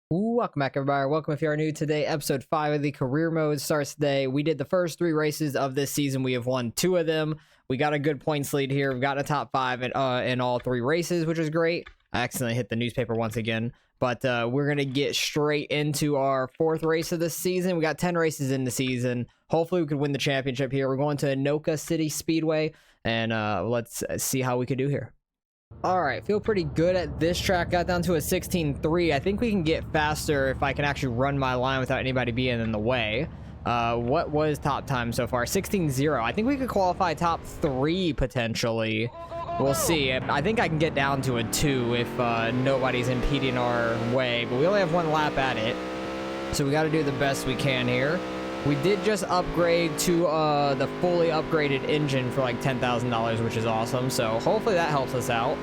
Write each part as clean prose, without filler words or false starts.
Welcome back, everybody. Welcome if you are new today. Episode 5 of the career mode starts today. We did the first 3 races of this season. We have won 2 of them. We got a good points lead here. We've got a top 5 in all 3 races, which is great. I accidentally hit the newspaper once again. But we're going to get straight into our 4th race of this season. We got 10 races in the season. Hopefully we could win the championship here. We're going to Anoka Speedway, and let's see how we could do here. Alright, feel pretty good at this track. Got down to a 16.3. I think we can get faster if I can actually run my line without anybody being in the way. What was top time so far? 16.0. I think we could qualify top 3 potentially. We'll see. I think I can get down to a 2 if nobody's impeding our way, but we only have 1 lap at it. So we got to do the best we can here. We did just upgrade to the fully upgraded engine for like $10,000, which is awesome. So hopefully that helps us out.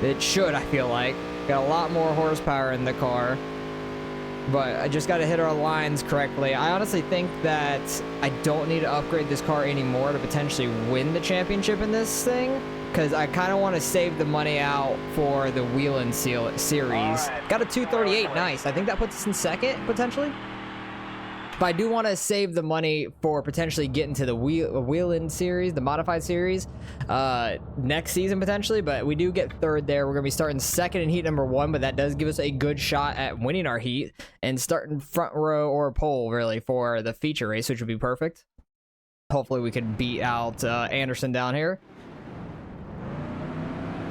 It should, I feel like. Got a lot more horsepower in the car. But I just got to hit our lines correctly. I honestly think that I don't need to upgrade this car anymore to potentially win the championship in this thing, because I kind of want to save the money out for the Wheeling series. Got a 238, nice. I think that puts us in 2nd, potentially. But I do want to save the money for potentially getting to the Wheeling series, the modified series, next season potentially. But we do get 3rd there. We're going to be starting 2nd in heat number 1, but that does give us a good shot at winning our heat and starting front row or pole, really, for the feature race, which would be perfect. Hopefully we can beat out Anderson down here.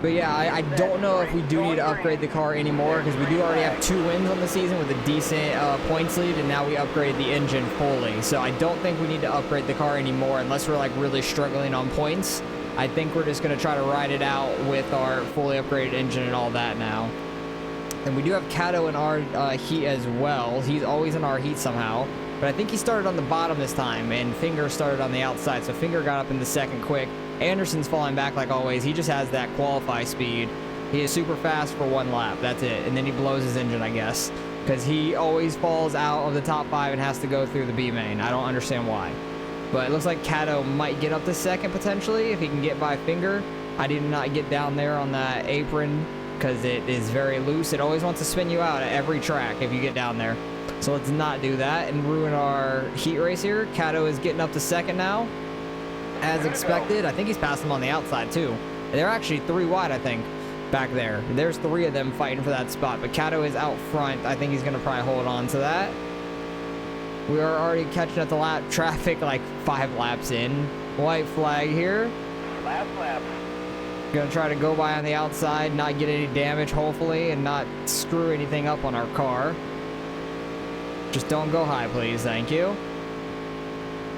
But yeah, I don't know if we do need to upgrade the car anymore, because we do already have 2 wins on the season with a decent points lead, and now we upgrade the engine fully. So I don't think we need to upgrade the car anymore unless we're like really struggling on points. I think we're just going to try to ride it out with our fully upgraded engine and all that now. And we do have Kato in our heat as well. He's always in our heat somehow. But I think he started on the bottom this time, and Finger started on the outside. So Finger got up in the 2nd quick. Anderson's falling back like always. He just has that qualify speed. He is super fast for 1 lap. That's it. And then he blows his engine, I guess, because he always falls out of the top 5 and has to go through the B main. I don't understand why. But it looks like Kato might get up to 2nd potentially if he can get by Finger. I did not get down there on that apron because it is very loose. It always wants to spin you out at every track if you get down there. So let's not do that and ruin our heat race here. Kato is getting up to 2nd now, as expected. I think he's passed them on the outside too. They're actually 3 wide, I think, back there. There's 3 of them fighting for that spot, but Kato is out front. I think he's going to probably hold on to that. We are already catching up to lap traffic like 5 laps in. White flag here. Last lap. Gonna try to go by on the outside, not get any damage, hopefully, and not screw anything up on our car. Just don't go high, please. Thank you.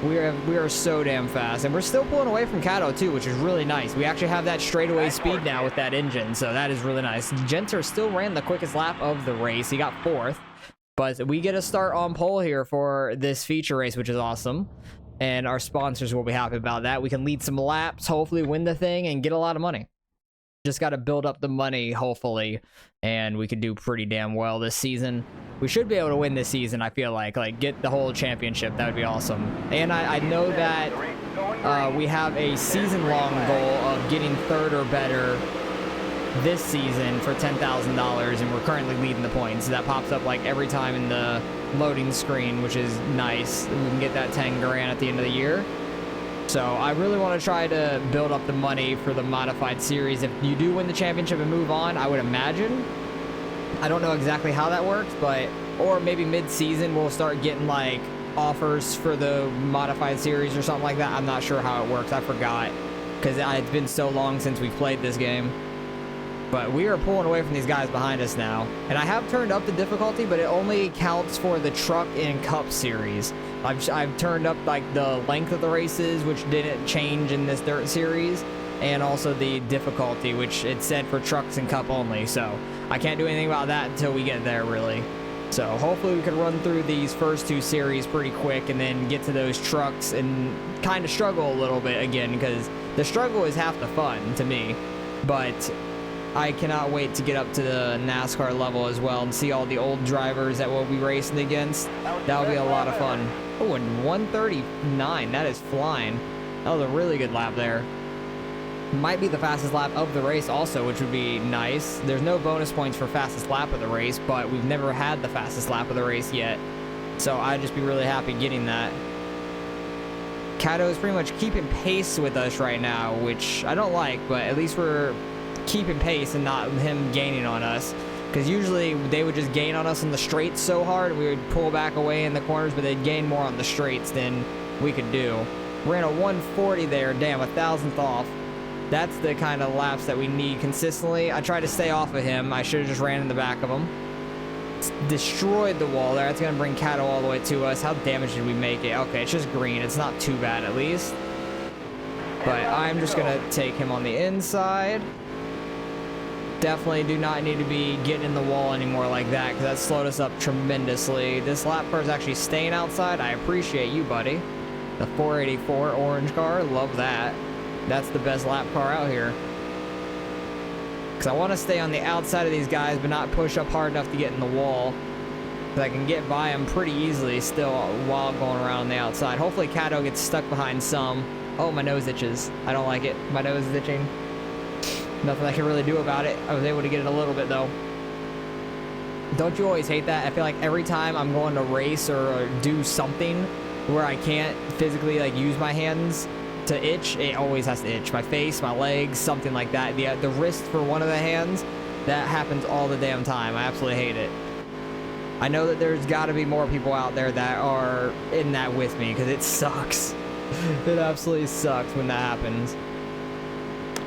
We are so damn fast, and we're still pulling away from Kato too, which is really nice. We actually have that straightaway speed now with that engine, so that is really nice. Genter still ran the quickest lap of the race. He got 4th, but we get a start on pole here for this feature race, which is awesome. And our sponsors will be happy about that. We can lead some laps, hopefully win the thing, and get a lot of money. Just got to build up the money, hopefully, and we could do pretty damn well this season. We should be able to win this season, I feel like get the whole championship. That would be awesome. And I know that we have a season-long goal of getting 3rd or better this season for $10,000, and we're currently leading the points. So that pops up like every time in the loading screen, which is nice. We can get that 10 grand at the end of the year. So I really want to try to build up the money for the modified series. If you do win the championship and move on, I would imagine. I don't know exactly how that works, but or maybe mid-season we'll start getting like offers for the modified series or something like that. I'm not sure how it works. I forgot because it's been so long since we've played this game. But we are pulling away from these guys behind us now. And I have turned up the difficulty, but it only counts for the truck and cup series. I've turned up like the length of the races, which didn't change in this dirt series, and also the difficulty, which it said for trucks and cup only. So I can't do anything about that until we get there, really. So hopefully we can run through these first 2 series pretty quick and then get to those trucks and kind of struggle a little bit again, because the struggle is half the fun to me. But I cannot wait to get up to the NASCAR level as well and see all the old drivers that we'll be racing against. That'll be a lot of fun. Oh, and 139, that is flying. That was a really good lap there. Might be the fastest lap of the race also, which would be nice. There's no bonus points for fastest lap of the race, but we've never had the fastest lap of the race yet. So I'd just be really happy getting that. Kato is pretty much keeping pace with us right now, which I don't like, but at least we're keeping pace and not him gaining on us. Because usually they would just gain on us on the straights so hard, we would pull back away in the corners, but they'd gain more on the straights than we could do. Ran a 140 there, damn, 1,000th off. That's the kind of laps that we need consistently. I tried to stay off of him. I should have just ran in the back of him. Destroyed the wall there. That's going to bring Kato all the way to us. How damaged did we make it? Okay, it's just green. It's not too bad at least. But I'm just going to take him on the inside. Definitely do not need to be getting in the wall anymore like that, because that slowed us up tremendously. This lap car is actually staying outside. I appreciate you, buddy. The 484 orange car. Love that. That's the best lap car out here. Because I want to stay on the outside of these guys, but not push up hard enough to get in the wall. Because I can get by them pretty easily still while going around on the outside. Hopefully Kato gets stuck behind some. Oh, my nose itches. I don't like it. My nose is itching. Nothing I can really do about it. I was able to get it a little bit, though. Don't you always hate that? I feel like every time I'm going to race or do something where I can't physically like use my hands to itch, it always has to itch. My face, my legs, something like that. The wrist for one of the hands, that happens all the damn time. I absolutely hate it. I know that there's got to be more people out there that are in that with me, because it sucks. It absolutely sucks when that happens.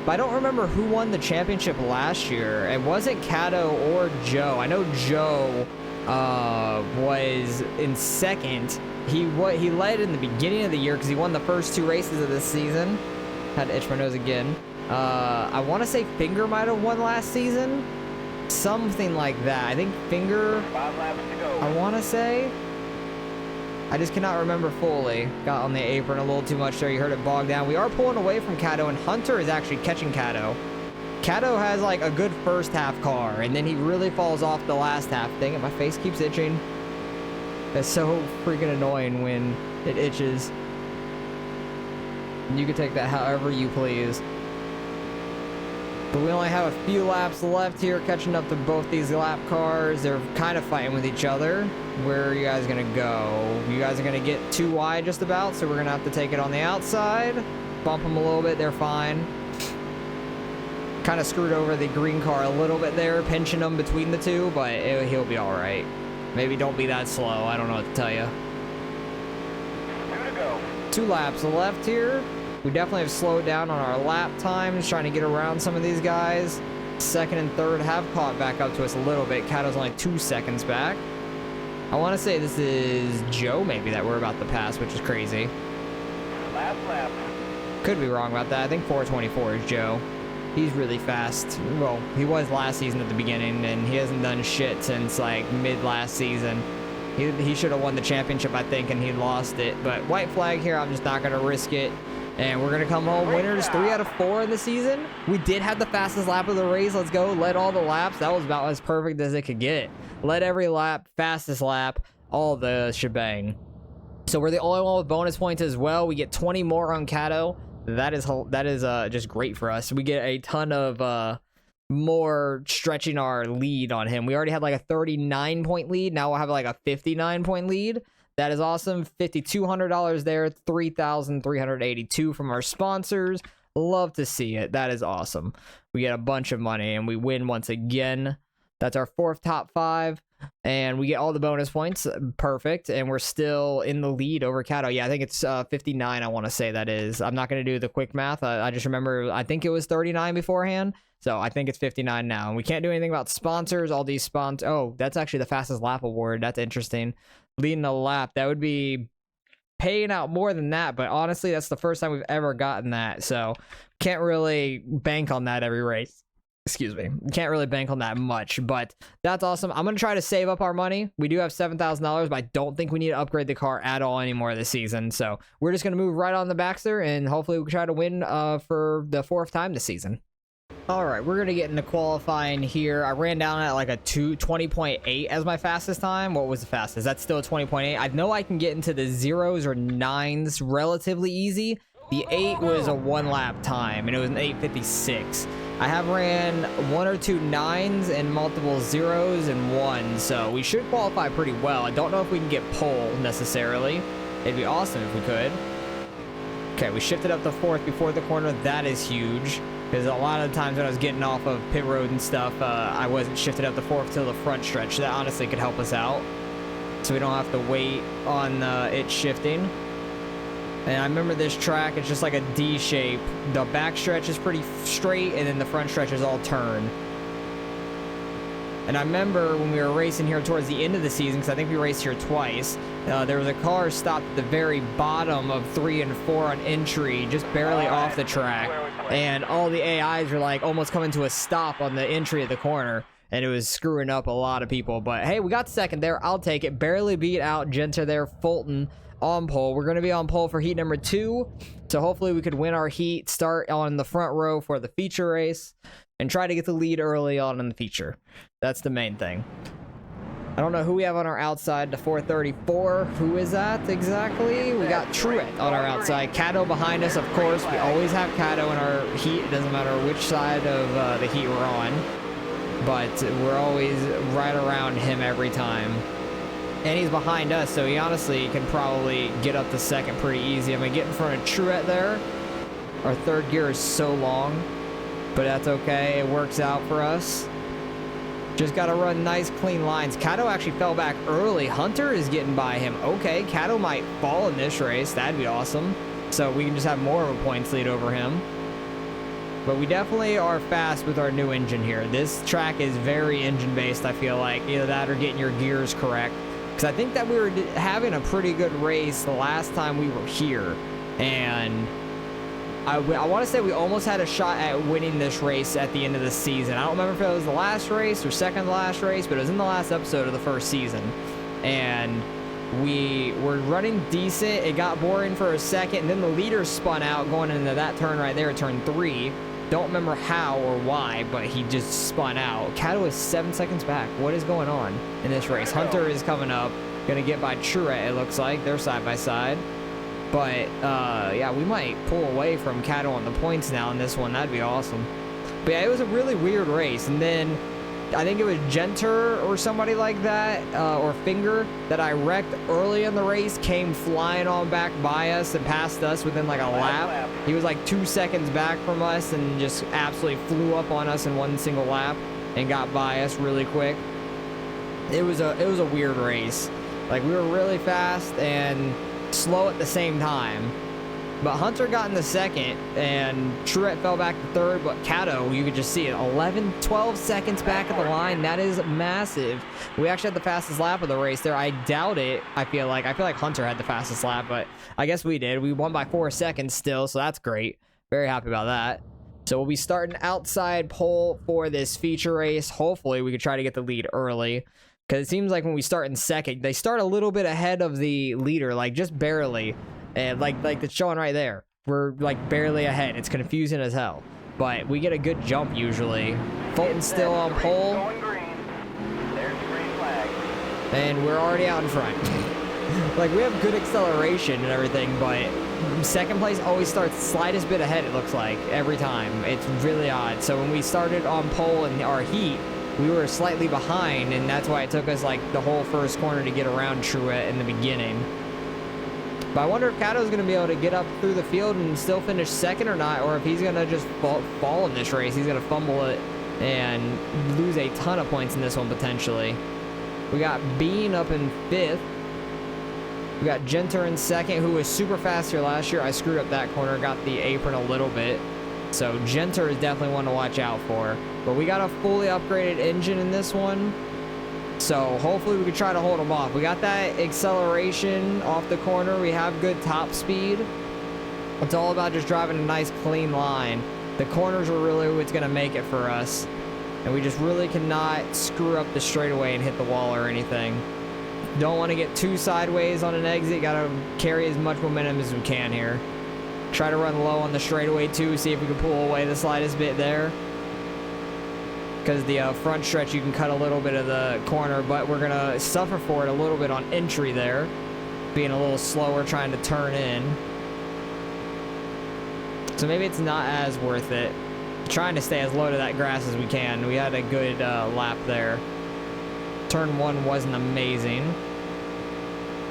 But I don't remember who won the championship last year. It wasn't Kato or Joe. I know Joe was in second. He led in the beginning of the year because he won the first 2 races of this season. Had to itch my nose again. I want to say Finger might have won last season. Something like that. I think Finger, 5 laps to go. I want to say. I just cannot remember fully. Got on the apron a little too much there. You heard it bog down. We are pulling away from Kato, and Hunter is actually catching Kato. Kato has like a good first half car, and then he really falls off the last half. Dang it, my face keeps itching. It's so freaking annoying when it itches. You can take that however you please. But we only have a few laps left here, catching up to both these lap cars. They're kind of fighting with each other. Where are you guys going to go? You guys are going to get too wide just about, so we're going to have to take it on the outside. Bump them a little bit. They're fine. Kind of screwed over the green car a little bit there, pinching them between the two, but he'll be all right. Maybe don't be that slow. I don't know what to tell you. 2 to go. 2 laps left here. We definitely have slowed down on our lap times, trying to get around some of these guys. Second and third have caught back up to us a little bit. Kato's only 2 seconds back. I want to say this is Joe maybe that we're about to pass, which is crazy. Last lap. Could be wrong about that. I think 424 is Joe. He's really fast. Well, he was last season at the beginning, and he hasn't done shit since like mid last season. He should have won the championship, I think, and he lost it. But white flag here, I'm just not going to risk it. And we're going to come home winners 3 out of 4 in the season. We did have the fastest lap of the race. Let's go. Led all the laps. That was about as perfect as it could get. Led every lap, fastest lap, all the shebang. So we're the only one with bonus points as well. We get 20 more on Kato. That is just great for us. We get a ton of more stretching our lead on him. We already had like a 39-point lead. Now we'll have like a 59-point lead. That is awesome. $5,200 there. $3,382 from our sponsors. Love to see it. That is awesome. We get a bunch of money and we win once again. That's our 4th top 5. And we get all the bonus points. Perfect. And we're still in the lead over Kato. Yeah, I think it's 59, I want to say that is. I'm not going to do the quick math. I just remember, I think it was 39 beforehand. So I think it's 59 now. And we can't do anything about sponsors. All these sponsors. Oh, that's actually the fastest lap award. That's interesting. Leading a lap. That would be paying out more than that. But honestly, that's the first time we've ever gotten that. So can't really bank on that every race. Excuse me. Can't really bank on that much, but that's awesome. I'm going to try to save up our money. We do have $7,000, but I don't think we need to upgrade the car at all anymore this season. So we're just going to move right on the Baxter, and hopefully we can try to win for the 4th time this season. All right, we're going to get into qualifying here. I ran down at like a 20.8 as my fastest time. What was the fastest? That's still a 20.8. I know I can get into the 0s or 9s relatively easy. The 8 was a 1 lap time, and it was an 8:56. I have ran 1 or 2 9s and multiple 0s and 1s, so we should qualify pretty well. I don't know if we can get pole necessarily. It'd be awesome if we could. Okay, we shifted up to 4th before the corner. That is huge, because a lot of the times when I was getting off of pit road and stuff, I wasn't shifted up to 4th till the front stretch. That honestly could help us out, so we don't have to wait on it shifting. And I remember this track, it's just like a D shape. The back stretch is pretty straight, and then the front stretch is all turn. And I remember when we were racing here towards the end of the season, because I think we raced here twice, there was a car stopped at the very bottom of 3 and 4 on entry, just barely off the track. And all the AIs were like almost coming to a stop on the entry of the corner. And it was screwing up a lot of people. But hey, we got second there. I'll take it. Barely beat out Genter there. Fulton on pole. We're going to be on pole for heat number 2. So hopefully we could win our heat, start on the front row for the feature race, and try to get the lead early on in the feature. That's the main thing. I don't know who we have on our outside to 434. Who is that exactly? We got Truett on our outside. Cato behind us, of course. We always have Cato in our heat. It doesn't matter which side of the heat we're on. But we're always right around him every time. And he's behind us, so he honestly can probably get up to second pretty easy. I'm going to get in front of Truett there. Our third gear is so long, but that's okay. It works out for us. Just got to run nice, clean lines. Cato actually fell back early. Hunter is getting by him. Okay, Cato might fall in this race. That'd be awesome. So we can just have more of a points lead over him. But we definitely are fast with our new engine here. This track is very engine-based, I feel like. Either that or getting your gears correct. Because I think that we were having a pretty good race the last time we were here. And I want to say we almost had a shot at winning this race at the end of the season. I don't remember if it was the last race or second to last race, but it was in the last episode of the first season. And we were running decent. It got boring for a second, and then the leader spun out going into that turn right there, turn 3. Don't remember how or why, but he just spun out. Cato is 7 seconds back. What is going on in this race? Hunter is coming up. Going to get by Truett, it looks like. They're side by side. But, yeah, we might pull away from Cato on the points now in this one. That'd be awesome. But, yeah, it was a really weird race. And then I think it was Genter or somebody like that, or Finger, that I wrecked early in the race, came flying on back by us and passed us within like a lap. He was like 2 seconds back from us and just absolutely flew up on us in one single lap and got by us really quick. It was a weird race. Like, we were really fast and slow at the same time. But Hunter got in the second, and Truett fell back to third, but Cato, you could just see it, 11, 12 seconds back at the line. That is massive. We actually had the fastest lap of the race there. I doubt it, I feel like. Hunter had the fastest lap, but I guess we did. We won by 4 seconds still, so that's great. Very happy about that. So we'll be starting outside pole for this feature race. Hopefully, we could try to get the lead early, because it seems like when we start in second, they start a little bit ahead of the leader, like just barely. And like it's showing right there, we're like barely ahead. It's confusing as hell, but we get a good jump usually. Fulton's still on pole, and we're already out in front. Like, we have good acceleration and everything, but second place always starts slightest bit ahead, it looks like, every time. It's really odd. So when we started on pole in our heat, we were slightly behind, and that's why it took us like the whole first corner to get around Truett in the beginning. But I wonder if Cato's going to be able to get up through the field and still finish second or not, or if he's going to just fall in this race. He's going to fumble it and lose a ton of points in this one, potentially. We got Bean up in 5th. We got Genter in 2nd, who was super fast here last year. I screwed up that corner, got the apron a little bit. So Genter is definitely one to watch out for. But we got a fully upgraded engine in this one, so hopefully we can try to hold them off. We got that acceleration off the corner. We have good top speed. It's all about just driving a nice clean line. The corners are really what's going to make it for us. And we just really cannot screw up the straightaway and hit the wall or anything. Don't want to get too sideways on an exit. Got to carry as much momentum as we can here. Try to run low on the straightaway too. See if we can pull away the slightest bit there. Because the front stretch, you can cut a little bit of the corner, but we're going to suffer for it a little bit on entry there. Being a little slower, trying to turn in. So maybe it's not as worth it. Trying to stay as low to that grass as we can. We had a good lap there. Turn 1 wasn't amazing.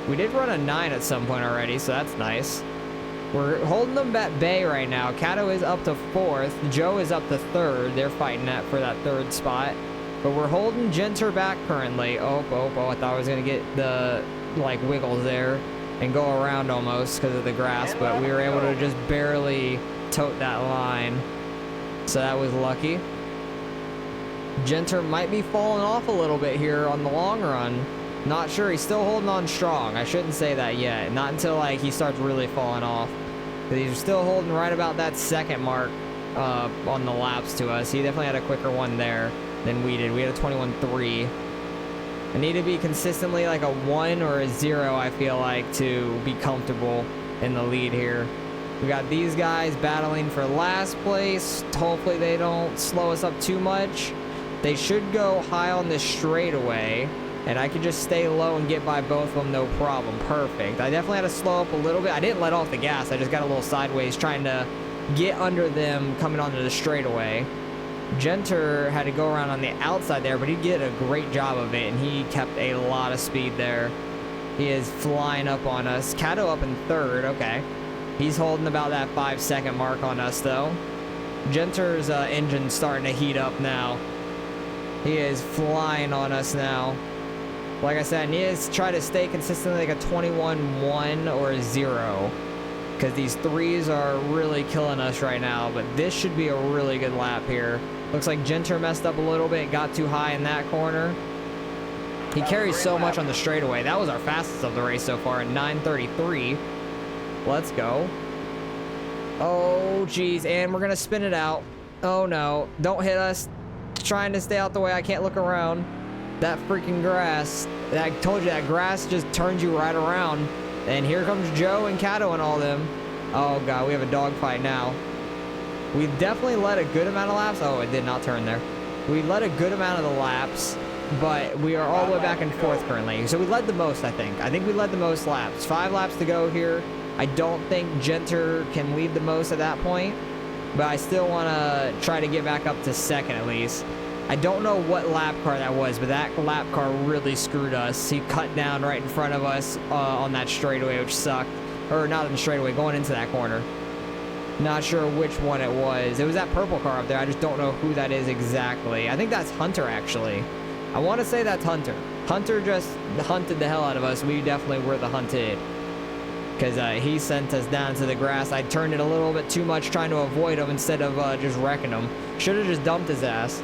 We did run a 9 at some point already, so that's nice. We're holding them at bay right now. Kato is up to 4th. Joe is up to 3rd. They're fighting for that 3rd spot. But we're holding Genter back currently. Oh, I thought I was going to get the, like, wiggles there and go around almost because of the grass. But we were able to just barely tote that line. So that was lucky. Genter might be falling off a little bit here on the long run. Not sure. He's still holding on strong. I shouldn't say that yet. Not until, like, he starts really falling off. But he's still holding right about that 2nd mark on the laps to us. He definitely had a quicker one there than we did. We had a 21.3. I need to be consistently like a 1 or a 0, I feel like, to be comfortable in the lead here. We got these guys battling for last place. Hopefully they don't slow us up too much. They should go high on this straightaway, and I can just stay low and get by both of them, no problem. Perfect. I definitely had to slow up a little bit. I didn't let off the gas. I just got a little sideways trying to get under them coming onto the straightaway. Genter had to go around on the outside there, but he did a great job of it, and he kept a lot of speed there. He is flying up on us. Kato up in 3rd. Okay. He's holding about that 5-second mark on us, though. Genter's engine's starting to heat up now. He is flying on us now. Like I said, I need to try to stay consistently like a 21-1 or a 0. Because these 3s are really killing us right now. But this should be a really good lap here. Looks like Genter messed up a little bit. Got too high in that corner. He carries so much on the straightaway. That was our fastest of the race so far at 9:33. Let's go. Oh, geez. And we're going to spin it out. Oh, no. Don't hit us. Trying to stay out the way. I can't look around. That freaking grass. I told you, that grass just turns you right around. And here comes Joe and Kato and all them. Oh, God. We have a dogfight now. We definitely led a good amount of laps. Oh, it did not turn there. We led a good amount of the laps. But we are all the way back in 4th currently. So we led the most, I think. I think we led the most laps. 5 laps to go here. I don't think Genter can lead the most at that point, but I still want to try to get back up to 2nd at least. I don't know what lap car that was, but that lap car really screwed us. He cut down right in front of us on that straightaway, which sucked. Or not in the straightaway, going into that corner. Not sure which one it was. It was that purple car up there. I just don't know who that is exactly. I think that's Hunter, actually. I want to say that's Hunter. Hunter just hunted the hell out of us. We definitely were the hunted. Because he sent us down to the grass. I turned it a little bit too much trying to avoid him instead of just wrecking him. Should have just dumped his ass.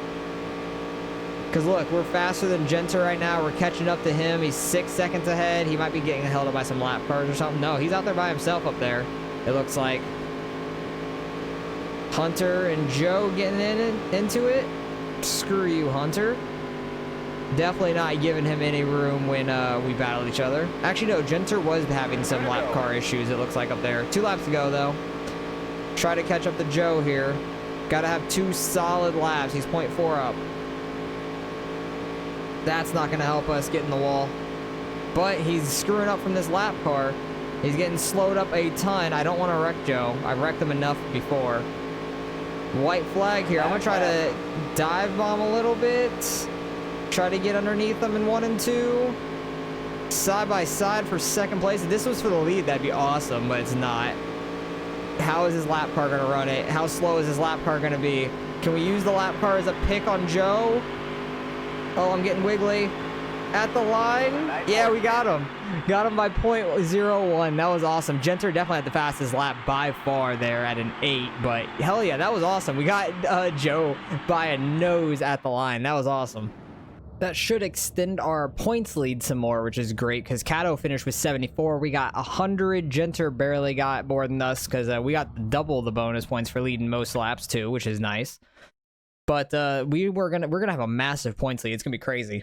Because look, we're faster than Genter right now. We're catching up to him. He's 6 seconds ahead. He might be getting held up by some lap cars or something. No, he's out there by himself up there, it looks like. Hunter and Joe getting into it. Screw you, Hunter. Definitely not giving him any room when we battled each other. Actually, no, Genter was having some lap car issues, it looks like, up there. 2 laps to go, though. Try to catch up to Joe here. Got to have 2 solid laps. He's 0.4 up. That's not going to help us get in the wall. But he's screwing up from this lap car. He's getting slowed up a ton. I don't want to wreck Joe. I've wrecked him enough before. White flag here. I'm going to try to dive bomb a little bit. Try to get underneath them in 1 and 2. Side by side for 2nd place. If this was for the lead, that'd be awesome, but it's not. How is his lap car going to run it? How slow is his lap car going to be? Can we use the lap car as a pick on Joe? Oh, I'm getting wiggly. At the line. Yeah, we got him. Got him by 0.01. That was awesome. Genter definitely had the fastest lap by far there at an 8, but hell yeah, that was awesome. We got Joe by a nose at the line. That was awesome. That should extend our points lead some more, which is great because Kato finished with 74. We got 100. Genter barely got more than us because we got double the bonus points for leading most laps too, which is nice. But we're gonna have a massive points lead. It's gonna be crazy.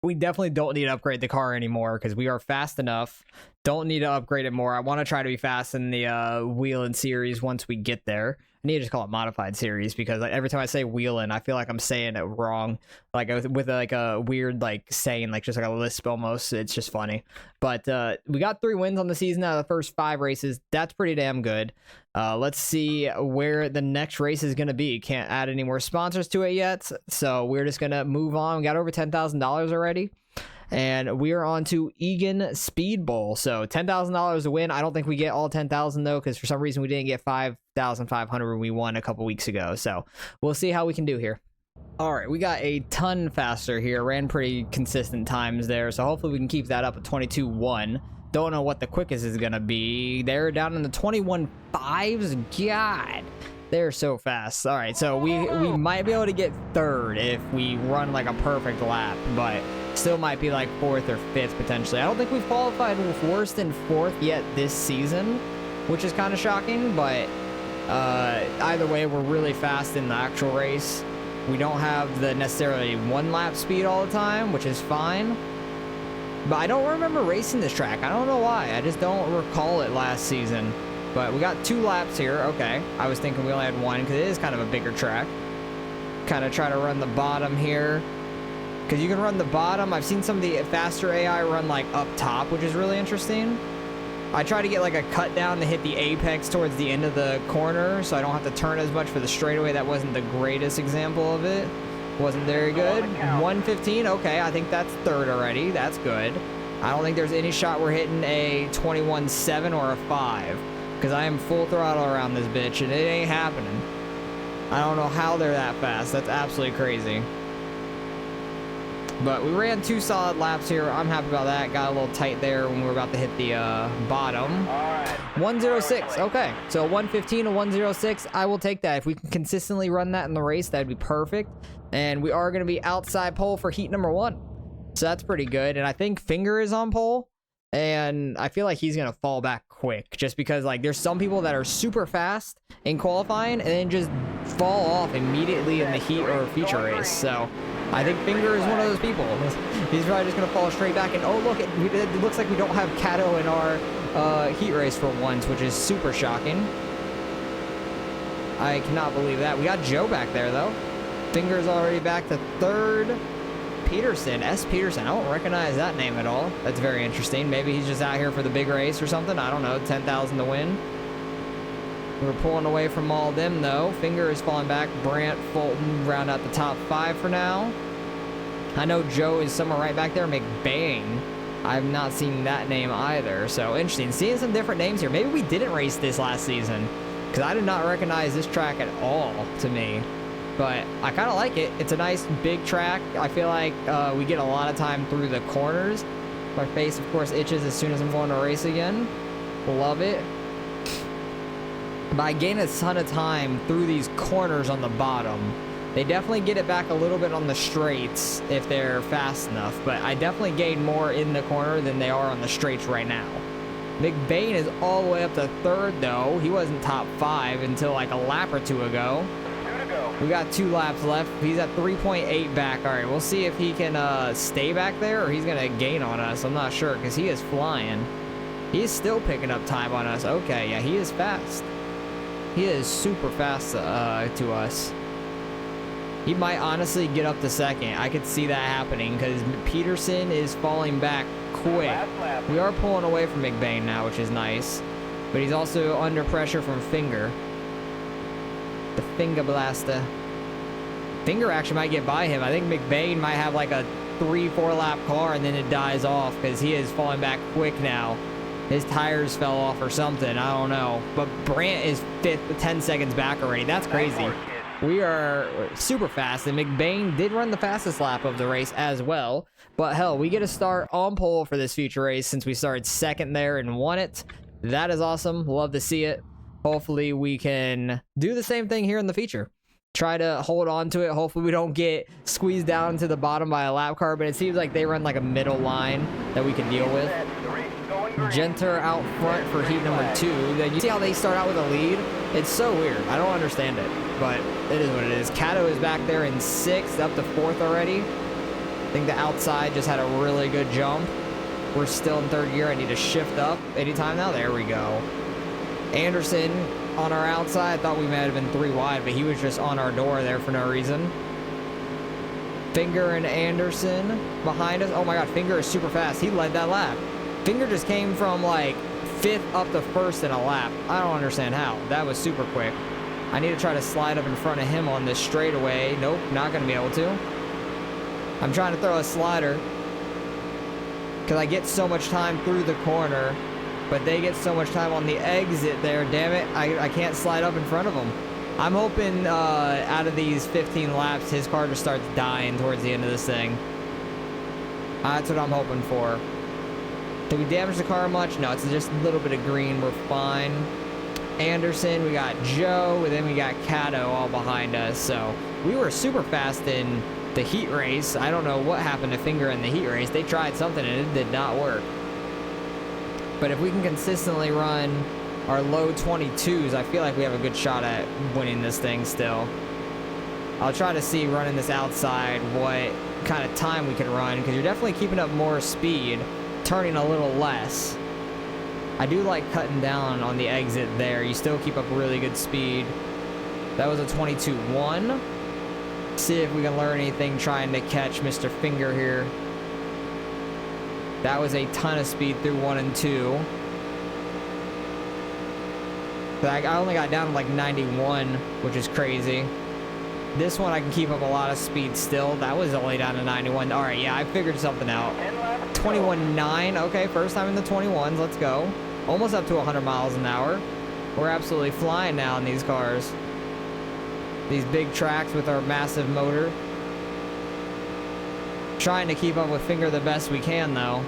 We definitely don't need to upgrade the car anymore because we are fast enough Don't need to upgrade it more. I want to try to be fast in the wheeling series once we get there. I need to just call it modified series because like, every time I say wheeling, I feel like I'm saying it wrong, like with like a weird like saying, like just like a lisp almost. It's just funny. But we got 3 wins on the season out of the first 5 races. That's pretty damn good. Let's see where the next race is going to be. Can't add any more sponsors to it yet, so we're just going to move on. We got over $10,000 already. And we are on to Eagan Speedway. So $10,000 to win. I don't think we get all 10,000 though, because for some reason we didn't get 5,500 when we won a couple weeks ago. So we'll see how we can do here. All right, we got a ton faster here. Ran pretty consistent times there, so hopefully we can keep that up at 22.1. Don't know what the quickest is gonna be. They're down in the 21.5s. God, they're so fast. All right, so we might be able to get 3rd if we run like a perfect lap, but still might be like 4th or 5th potentially. I don't think we've qualified with worse than 4th yet this season, which is kind of shocking, but either way, we're really fast in the actual race. We don't have the necessarily 1 lap speed all the time, which is fine. But I don't remember racing this track. I don't know why. I just don't recall it last season. But we got 2 laps here. Okay. I was thinking we only had 1 because it is kind of a bigger track. Kind of try to run the bottom here. Because you can run the bottom. I've seen some of the faster AI run like up top, which is really interesting. I try to get like a cut down to hit the apex towards the end of the corner, so I don't have to turn as much for the straightaway. That wasn't the greatest example of it. Wasn't very good. 115. Okay, I think that's 3rd already. That's good. I don't think there's any shot we're hitting a 21.7 or a 5, because I am full throttle around this bitch, and it ain't happening. I don't know how they're that fast. That's absolutely crazy. But we ran 2 solid laps here. I'm happy about that. Got a little tight there when we were about to hit the bottom. 106. Okay, so 115 to 106. I will take that. If we can consistently run that in the race, that'd be perfect. And we are going to be outside pole for heat number 1. So that's pretty good. And I think Finger is on pole. And I feel like he's going to fall back quick. Just because like there's some people that are super fast in qualifying and then just fall off immediately in the heat or feature race. So I think Finger is one of those people. He's probably just going to fall straight back. And oh, look, it looks like we don't have Kato in our heat race for once, which is super shocking. I cannot believe that. We got Joe back there, though. Finger's already back to 3rd. Peterson, S. Peterson. I don't recognize that name at all. That's very interesting. Maybe he's just out here for the big race or something. I don't know. 10,000 to win. We're pulling away from all of them, though. Finger is falling back. Brant, Fulton round out the top 5 for now. I know Joe is somewhere right back there. McBain. I've not seen that name either. So interesting. Seeing some different names here. Maybe we didn't race this last season, because I did not recognize this track at all to me. But I kind of like it. It's a nice big track. I feel like we get a lot of time through the corners. My face, of course, itches as soon as I'm going to race again. Love it. But I gain a ton of time through these corners on the bottom. They definitely get it back a little bit on the straights if they're fast enough. But I definitely gain more in the corner than they are on the straights right now. McBain is all the way up to 3rd, though. He wasn't top 5 until like a lap or 2 ago. We got 2 laps left. He's at 3.8 back. All right, we'll see if he can stay back there or he's going to gain on us. I'm not sure because he is flying. He's still picking up time on us. Okay, yeah, he is fast. He is super fast to us. He might honestly get up to 2nd. I could see that happening because Peterson is falling back quick. We are pulling away from McBain now, which is nice. But he's also under pressure from Finger. The Finger Blaster. Finger actually might get by him. I think McBain might have like a 3-4 lap car and then it dies off because he is falling back quick now. His tires fell off or something. I don't know. But Brant is 5th, 10 seconds back already. That's crazy. We are super fast, and McBain did run the fastest lap of the race as well. But hell, we get a start on pole for this future race since we started 2nd there and won it. That is awesome. Love to see it. Hopefully we can do the same thing here in the feature. Try to hold on to it. Hopefully we don't get squeezed down to the bottom by a lap car, but it seems like they run like a middle line that we can deal with. Genter out front for heat number 2. Then you see how they start out with a lead? It's so weird. I don't understand it, but it is what it is. Kato is back there in 6th, up to 4th already. I think the outside just had a really good jump. We're still in third gear. I need to shift up anytime now. There we go. Anderson on our outside. I thought we might have been 3 wide, but he was just on our door there for no reason. Finger and Anderson behind us. Oh my god, Finger is super fast. He led that lap. Finger just came from like 5th up to 1st in a lap. I don't understand how. That was super quick. I need to try to slide up in front of him on this straightaway. Nope, not going to be able to. I'm trying to throw a slider because I get so much time through the corner, but they get so much time on the exit there. Damn it, I can't slide up in front of them. I'm hoping out of these 15 laps, his car just starts dying towards the end of this thing. That's what I'm hoping for. Did we damage the car much? No, it's just a little bit of green. We're fine. Anderson, we got Joe, and then we got Cato all behind us. So we were super fast in the heat race. I don't know what happened to Finger in the heat race. They tried something and it did not work. But if we can consistently run our low 22s, I feel like we have a good shot at winning this thing still. I'll try to see running this outside what kind of time we can run, because you're definitely keeping up more speed, turning a little less. I do like cutting down on the exit there. You still keep up really good speed. That was a 22.1. See if we can learn anything trying to catch Mr. Finger here. That was a ton of speed through 1 and 2. I only got down to like 91, which is crazy. This one I can keep up a lot of speed still. That was only down to 91. All right, yeah, I figured something out. 21.9. Okay, first time in the 21s. Let's go. Almost up to 100 miles an hour. We're absolutely flying now in these cars. These big tracks with our massive motor. Trying to keep up with Finger the best we can, though.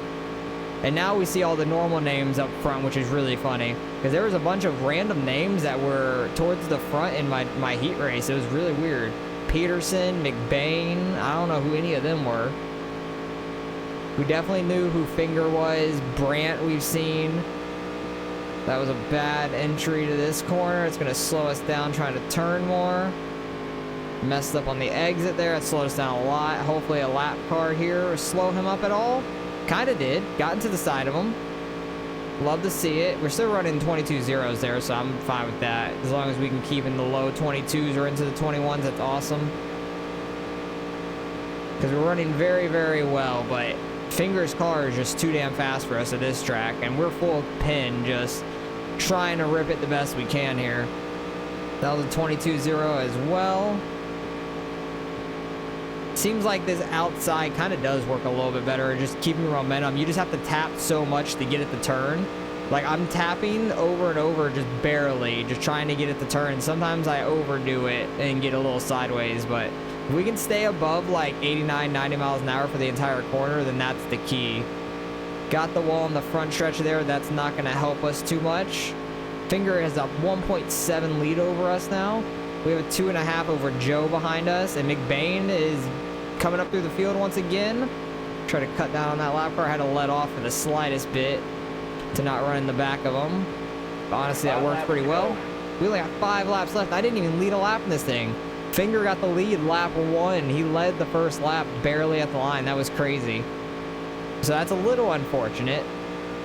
And now we see all the normal names up front, which is really funny. Because there was a bunch of random names that were towards the front in my heat race. It was really weird. Peterson, McBain, I don't know who any of them were. We definitely knew who Finger was. Brandt we've seen. That was a bad entry to this corner. It's going to slow us down trying to turn more. Messed up on the exit there. It slowed us down a lot. Hopefully a lap car here will slow him up at all. Kind of did. Got into the side of him. Love to see it. We're still running 22 zeros there, so I'm fine with that. As long as we can keep in the low 22s or into the 21s, that's awesome. Because we're running very, very well, but Finger's car is just too damn fast for us at this track, and we're full pin, just trying to rip it the best we can here. That was a 22-0 as well. Seems like this outside kind of does work a little bit better, just keeping momentum. You just have to tap so much to get it to turn. Like, I'm tapping over and over, just barely, just trying to get it to turn. Sometimes I overdo it and get a little sideways, but if we can stay above like 89, 90 miles an hour for the entire corner, then that's the key. Got the wall in the front stretch there. That's not going to help us too much. Finger has a 1.7 lead over us now. We have a 2.5 over Joe behind us, and McBain is coming up through the field once again. Try to cut down on that lap car. I had to let off for the slightest bit to not run in the back of them. But honestly, that worked pretty well. We only got 5 laps left. I didn't even lead a lap in this thing. Finger got the lead lap 1. He led the first lap barely at the line. That was crazy. So that's a little unfortunate.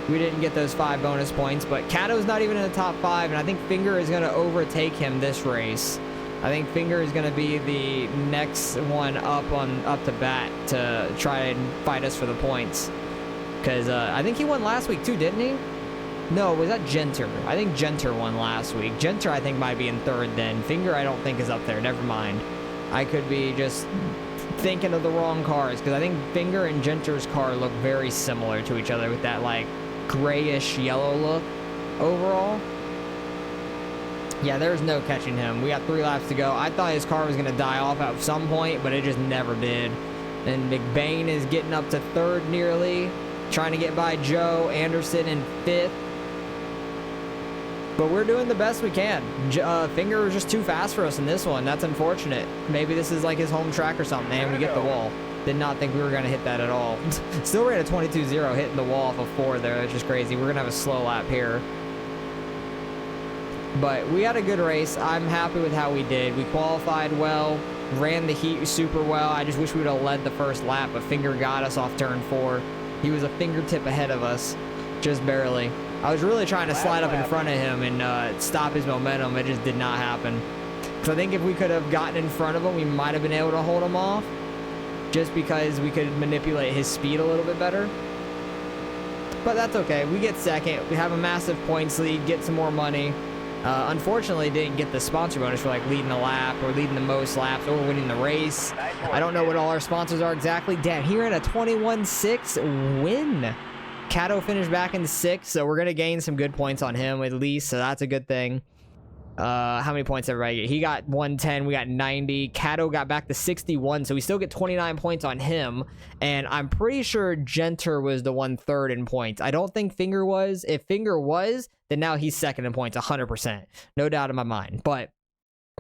We didn't get those 5 bonus points, but Cato's not even in the top 5, and I think Finger is going to overtake him this race. I think Finger is going to be the next one up to bat to try and fight us for the points. Because I think he won last week too, didn't he? No, was that Genter? I think Genter won last week. Genter, I think, might be in 3rd then. Finger, I don't think, is up there. Never mind. I could be just thinking of the wrong cars, because I think Finger and Genter's car look very similar to each other with that, like, grayish yellow look overall. Yeah, there's no catching him. We got 3 laps to go. I thought his car was going to die off at some point, but it just never did. And McBain is getting up to 3rd nearly, trying to get by Joe. Anderson in 5th. But we're doing the best we can. Finger was just too fast for us in this one. That's unfortunate. Maybe this is like his home track or something, and we get the wall. Did not think we were going to hit that at all. Still ran a 22-0, hitting the wall off of 4 there. That's just crazy. We're going to have a slow lap here. But we had a good race. I'm happy with how we did. We qualified well, ran the heat super well. I just wish we would have led the first lap, but Finger got us off turn 4. He was a fingertip ahead of us, just barely. I was really trying to slide up in front of him and stop his momentum. It just did not happen. So I think if we could have gotten in front of him, we might have been able to hold him off, just because we could manipulate his speed a little bit better. But that's okay. We get second. We have a massive points lead, get some more money. Unfortunately, didn't get the sponsor bonus for like leading a lap or leading the most laps or winning the race. I don't know what all our sponsors are exactly. Damn, he ran a 21-6 win. Cato finished back in 6th, so we're going to gain some good points on him at least, so that's a good thing. How many points did everybody get? He got 110, we got 90. Cato got back to 61, so we still get 29 points on him. And I'm pretty sure Genter was the one third in points. I don't think Finger was. If Finger was, then now he's second in points, 100%. No doubt in my mind, but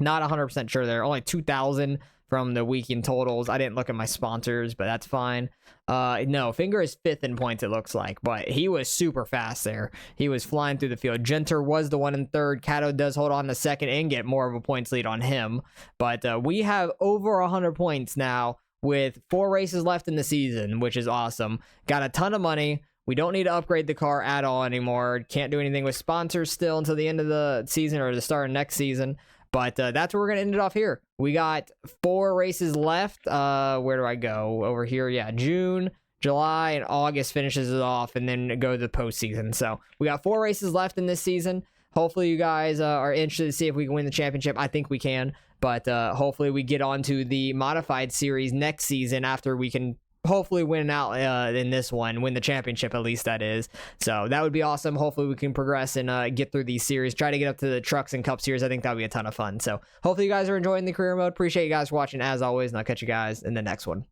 not 100% sure there. Only 2,000 from the weekend totals. I didn't look at my sponsors, but that's fine. No, Finger is 5th in points, it looks like, but he was super fast there. He was flying through the field. Genter was the one in 3rd. Cato does hold on to 2nd and get more of a points lead on him. But we have over 100 points now with 4 races left in the season, which is awesome. Got a ton of money. We don't need to upgrade the car at all anymore. Can't do anything with sponsors still until the end of the season or the start of next season. But that's where we're going to end it off here. We got 4 races left. Where do I go? Over here. Yeah, June, July, and August finishes it off, and then go to the postseason. So we got 4 races left in this season. Hopefully you guys are interested to see if we can win the championship. I think we can. But hopefully we get on to the modified series next season after we can hopefully win out in this one, win the championship, at least that is. So that would be awesome. Hopefully we can progress and get through these series, try to get up to the trucks and cup series. I think that would be a ton of fun. So hopefully you guys are enjoying the career mode. Appreciate you guys watching as always, and I'll catch you guys in the next one.